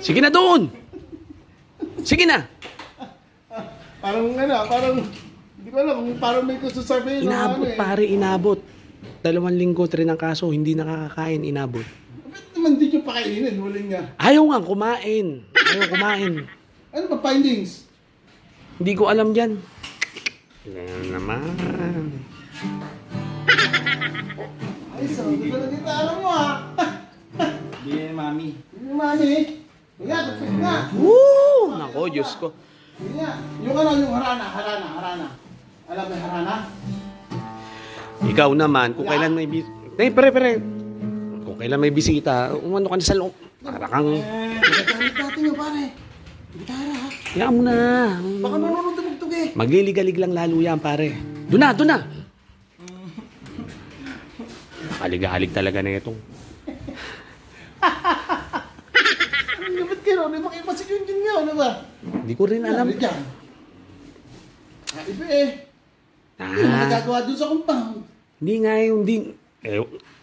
Sige na doon. Sige na. Parang hindi ko alam kung parang may gusto sabihin. Inabot pare, inabot. 2 linggo rin ang kaso, hindi nakakakain, inabot. Ba't naman di nyo pakainin? Huling nga. Ayaw nga kumain. Ayaw kumain. Ano ba findings? Hindi ko alam yan. Yan naman. Ay, so, dito na dito. Alam mo Bili ni Mami. Yung mami. Nga, tapos nga. Woo! Nako, Diyos ko. Yung harana. Alam mo yung harana? Ikaw naman, kung kailan may bisita. Pare. Kung kailan may bisita, umano ka na sa loob. Para kang... Nagkakalit natin yung pare. Gitara ha. Yan mo na. Baka marunong tumugtog eh. Magliligalig lang lalo yan, pare. Doon na. Halig-halig talaga na itong. Ang gabit kayo, may makipasin yun nga, ano ba? Hindi ko rin alam. Iba eh. Hindi mo nagagawa dun sa compound. Hindi nga yung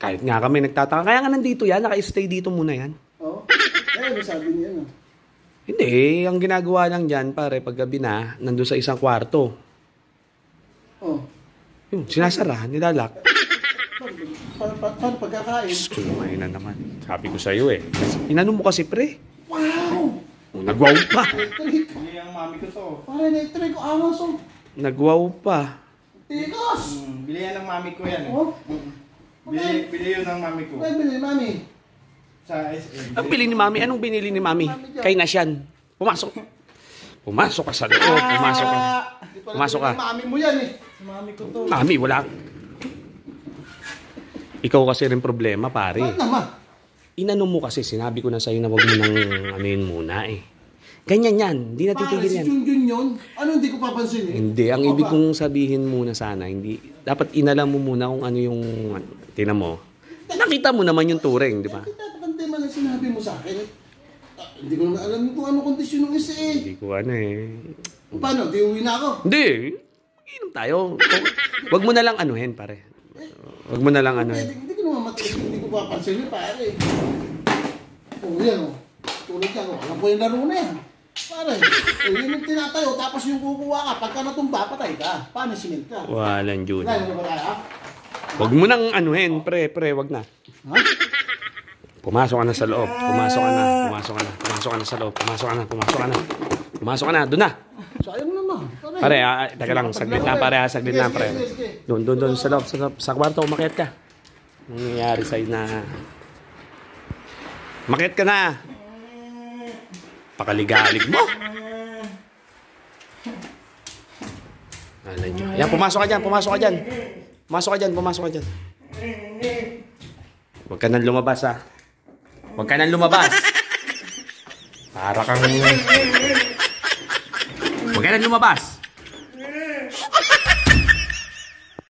kahit nga kami nagtataka. Kaya nga nandito yan, naka-stay dito muna yan. Oo. Ano sabi niya, no? Hindi, ang ginagawa lang dyan, pare, paggabi na, nandun sa isang kwarto. Oh. Yung, sinasara, nilalak. Paano pagkakain? Kumain na naman. Sabi ko sa'yo eh. Inano mo kasi, pre? Wow! Nagwaw pa. Electric. Bili ang Mami ko to. Para electric, angas oh. Nagwaw pa. Tikos! Bili yan ng Mami ko yan eh. Oh? Bili yun ng Mami ko. Ano bili, mami? Sa SM. Ang bili ni Mami, anong binili ni Mami? Kay Nasyan. Pumasok. Pumasok ka sa loob. Pumasok ka. Pumasok ka. Mami mo yan eh. Sa Mami ko to. Mami, wala. Ikaw kasi rin problema, pare. Bakit naman? Inano mo kasi, sinabi ko na sa'yo na wag mo nang anuin muna eh. Ganyan yan, hindi natitigil yan. Pare, si Junjun yun. Ano hindi ko papansin eh? Hindi, ang ibig kong sabihin muna sana, hindi, dapat inalam mo muna kung ano yung, tinan mo. Nakita mo naman yung turing, di ba? Tatapantay man ang sinabi mo sa akin. Hindi ko naman alam kung anong kondisyon ng isa eh. Hindi ko ano eh. Paano? Di uwi na ako? Hindi, inom tayo. Wag mo na lang anuhin, pare. Wag mo na lang anuhin. Hindi ko naman matigas, hindi ko papansin yun, pare. Oh, yan oh. Tulad yan oh. Alam ko yung laro na yan. Pare, yun yung tinatayo, tapos yung kukuha ka, pagka natumba, patay ka. Punishment ka. Walang June. Kaya mo ba kaya? Wag mo nang anuhin, pre, wag na. Ha? Pumasok ka na sa loob. Pumasok ka na sa loob. Pumasok ka na. Doon na. Sayang naman. Pare, teka lang, saglit na pare. Doon sa loob, sa kwarto, umakyat ka. Anong nangyayari sa'yo na... Umakyat ka na. Pakaligalig mo. Yan, pumasok ka dyan. Huwag ka nang lumabas, ha. Huwag ka nang lumabas. Para kang... Huwag ka nang lumabas.